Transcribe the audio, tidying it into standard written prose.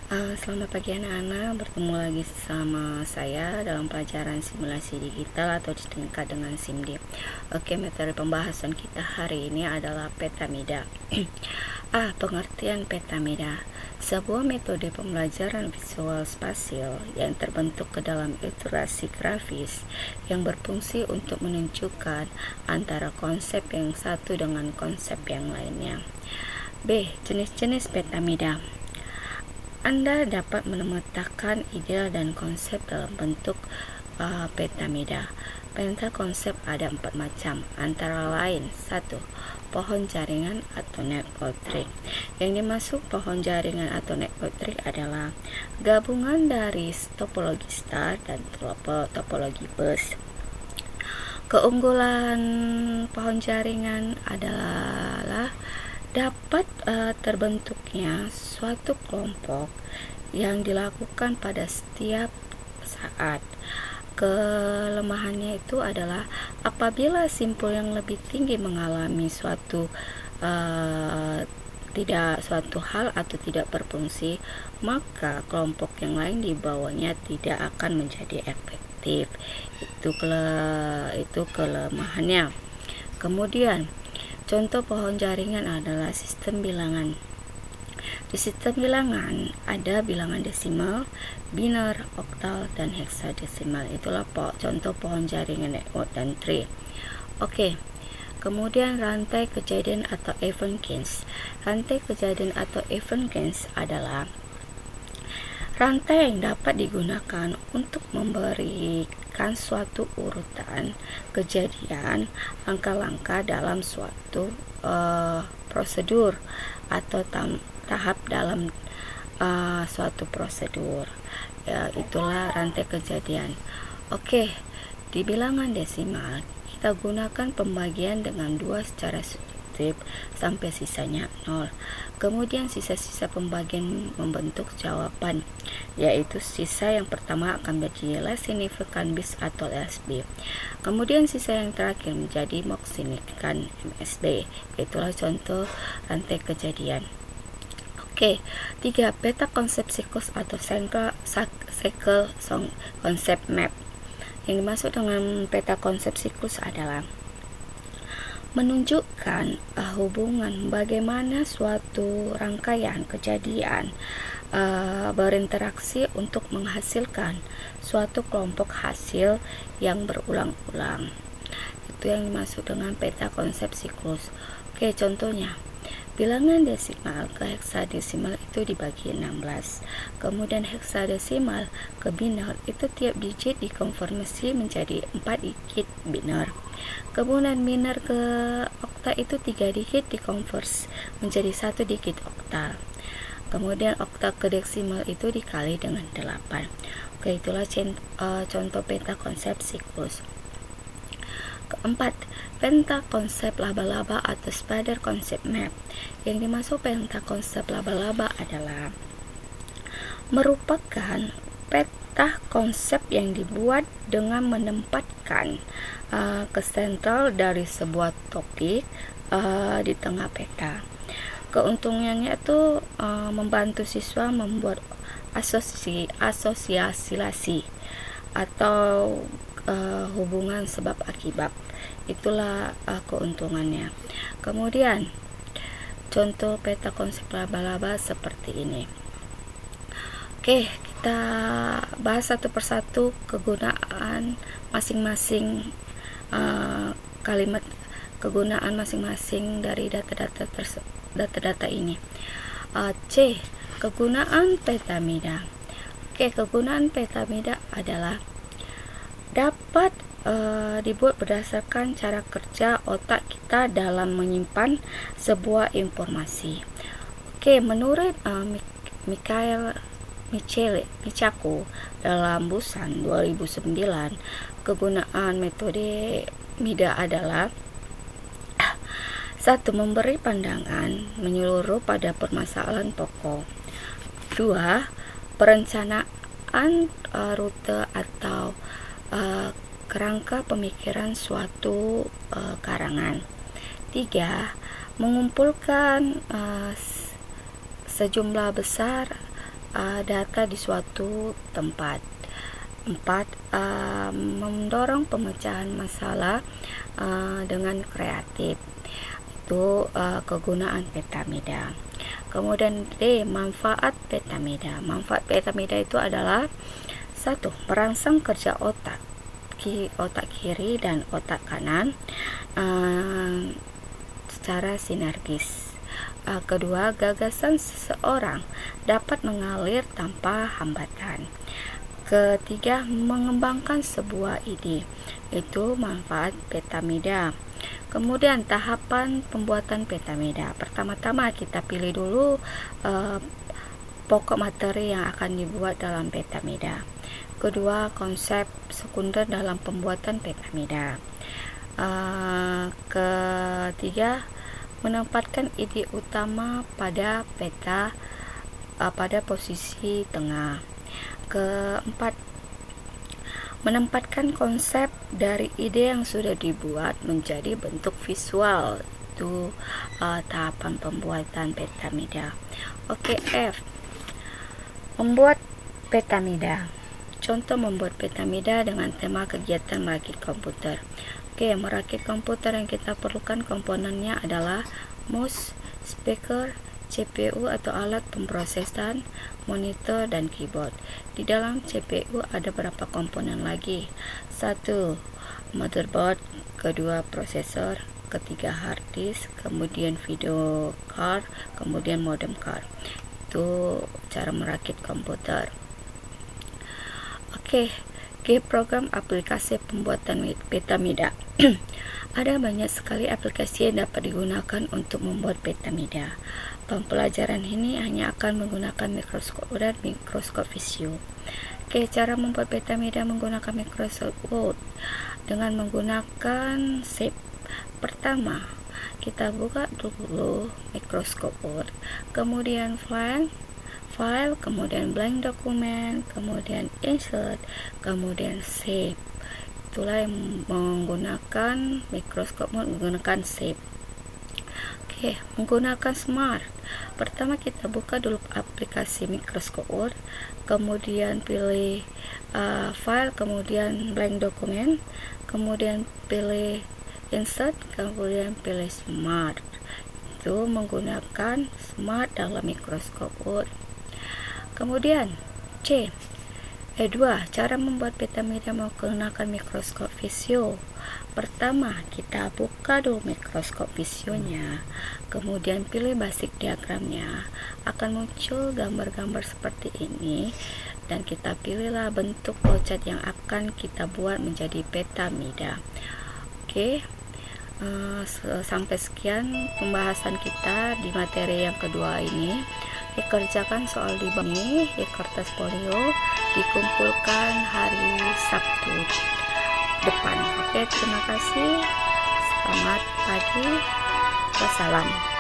Selamat pagi anak-anak, bertemu lagi sama saya dalam pelajaran simulasi digital atau disingkat dengan SIMD. Oke, materi pembahasan kita hari ini adalah petamida. Pengertian petamida. Sebuah metode pembelajaran visual spasial yang terbentuk ke dalam ilustrasi grafis yang berfungsi untuk menunjukkan antara konsep yang satu dengan konsep yang lainnya. B. Jenis-jenis petamida. Anda dapat memetakan ide dan konsep dalam bentuk petamida. Peta konsep ada 4 macam, antara lain 1. Pohon jaringan atau network tree. Yang dimaksud pohon jaringan atau network tree adalah gabungan dari topologi star dan topologi bus. Keunggulan pohon jaringan adalah dapat terbentuknya suatu kelompok yang dilakukan pada setiap saat. Kelemahannya itu adalah apabila simpul yang lebih tinggi mengalami suatu hal atau tidak berfungsi, maka kelompok yang lain di bawahnya tidak akan menjadi efektif. Itu kelemahannya. Kemudian contoh pohon jaringan adalah sistem bilangan. Di sistem bilangan ada bilangan desimal, biner, oktal, dan heksadesimal. Itulah contoh pohon jaringan network dan tree. Oke. Kemudian rantai kejadian atau event chains. Rantai kejadian atau event chains adalah rantai yang dapat digunakan untuk memberikan suatu urutan kejadian langkah-langkah dalam suatu prosedur atau tahap dalam suatu prosedur. Itulah rantai kejadian. Oke, di bilangan desimal kita gunakan pembagian dengan 2 secara subjektif sampai sisanya 0. Kemudian sisa-sisa pembagian membentuk jawaban, yaitu sisa yang pertama akan menjadi less significant bit atau LSB. Kemudian sisa yang terakhir menjadi most significant MSB. Itulah contoh rantai kejadian. Oke, 3. Peta konsep siklus atau cycle konsep map. Yang dimaksud dengan peta konsep siklus adalah menunjukkan hubungan bagaimana suatu rangkaian kejadian berinteraksi untuk menghasilkan suatu kelompok hasil yang berulang-ulang. Itu yang dimaksud dengan peta konsep siklus. Oke, contohnya bilangan desimal ke heksadesimal itu dibagi 16. Kemudian heksadesimal ke biner itu tiap digit dikonversi menjadi 4 digit biner. Kemudian biner ke oktal itu 3 digit dikonversi menjadi 1 digit oktal. Kemudian oktal ke desimal itu dikali dengan 8. Oke, itulah contoh peta konsep siklus. Keempat, penta konsep laba-laba atau spider konsep map. Yang dimaksud penta konsep laba-laba adalah merupakan peta konsep yang dibuat dengan menempatkan ke sentral dari sebuah topik di tengah peta. Keuntungannya itu membantu siswa membuat asosiasi atau hubungan sebab akibat. Itulah keuntungannya. Kemudian contoh peta konsep laba-laba seperti ini. Oke, kita bahas satu persatu kegunaan masing-masing kalimat kegunaan masing-masing dari data-data ini. C. Kegunaan petamida. Oke, kegunaan petamida adalah dapat dibuat berdasarkan cara kerja otak kita dalam menyimpan sebuah informasi. Oke, menurut Michaku dalam Busan 2009, kegunaan metode MIDA adalah 1. Memberi pandangan menyeluruh pada permasalahan pokok. 2. Perencanaan rute atau kerangka pemikiran suatu karangan. 3. Mengumpulkan sejumlah besar data di suatu tempat. 4. Mendorong pemecahan masalah dengan kreatif. Itu kegunaan petamida. Kemudian D. Manfaat petamida. Manfaat petamida itu adalah 1. Merangsang kerja otak kiri dan otak kanan secara sinergis. Kedua, gagasan seseorang dapat mengalir tanpa hambatan. Ketiga, mengembangkan sebuah ide. Itu manfaat petamida. Kemudian tahapan pembuatan petamida. Pertama-tama kita pilih dulu pokok materi yang akan dibuat dalam petamida. Kedua, konsep sekunder dalam pembuatan petamida. Ketiga, menempatkan ide utama pada peta pada posisi tengah. Keempat, menempatkan konsep dari ide yang sudah dibuat menjadi bentuk visual. Itu tahapan pembuatan petamida. Oke, F. Membuat petamida. Contoh membuat petamida dengan tema kegiatan merakit komputer. Oke, merakit komputer yang kita perlukan komponennya adalah mouse, speaker, CPU atau alat pemrosesan, monitor, dan keyboard. Di dalam CPU ada berapa komponen lagi? 1. Motherboard, kedua prosesor, ketiga hard disk, kemudian video card, kemudian modem card. Itu cara merakit komputer. Oke, G. Program aplikasi pembuatan petamida. Ada banyak sekali aplikasi yang dapat digunakan untuk membuat petamida. Pembelajaran ini hanya akan menggunakan Microsoft Word dan Microsoft Visio. Oke, cara membuat petamida menggunakan Microsoft Word dengan menggunakan shape. Pertama, kita buka dulu Microsoft Word, kemudian file, kemudian blank dokumen, kemudian insert, kemudian save. Itulah yang menggunakan Microsoft Word menggunakan save. Oke, menggunakan Smart. Pertama kita buka dulu aplikasi Microsoft Word, kemudian pilih file, kemudian blank dokumen, kemudian pilih insert, kemudian pilih Smart. Itu menggunakan Smart dalam Microsoft Word. Kemudian C. 2. Cara membuat petamida menggunakan Microsoft Visio. Pertama, kita buka dulu Microsoft Visionya, kemudian pilih basic diagramnya. Akan muncul gambar-gambar seperti ini, dan kita pilihlah bentuk flowchart yang akan kita buat menjadi petamida. Oke, sampai sekian pembahasan kita di materi yang kedua ini. Dikerjakan soal di kertas folio, dikumpulkan hari Sabtu depan. Oke, terima kasih. Selamat pagi. Wassalam.